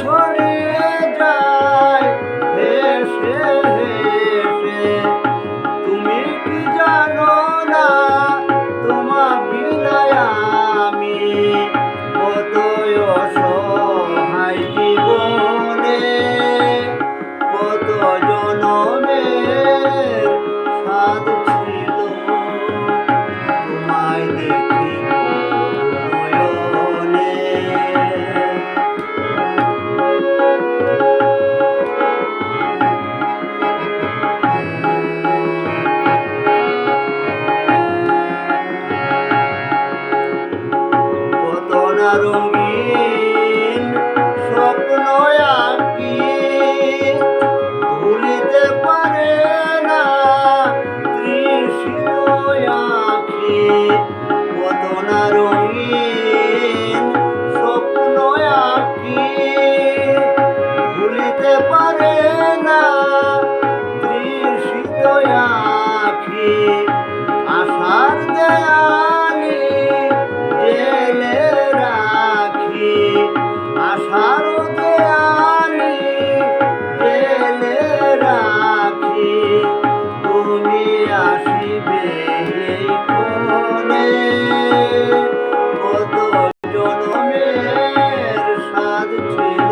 ছড়িয়ে যায় হেসে হেসে। তুমি কি জানো না তোমার বিনায় আমি কত অসহায় জীবনে, কত জনমের সাধ ছিল তোমায় দেখিব নয়নে। কত না রঙিন স্বপ্ন আঁকি ভুলিতে পারে না তৃষিত আঁখি। কত না রঙিন স্বপ্ন আঁকি ভুলিতে পারে না তৃষিত আঁখি। আশার দেয়ালি জেলে রাখি, আশার দেয়ালি জেলে রাখি। তুমি আসিবে এই ক্ষণে, কত জনমের সাধ ছিল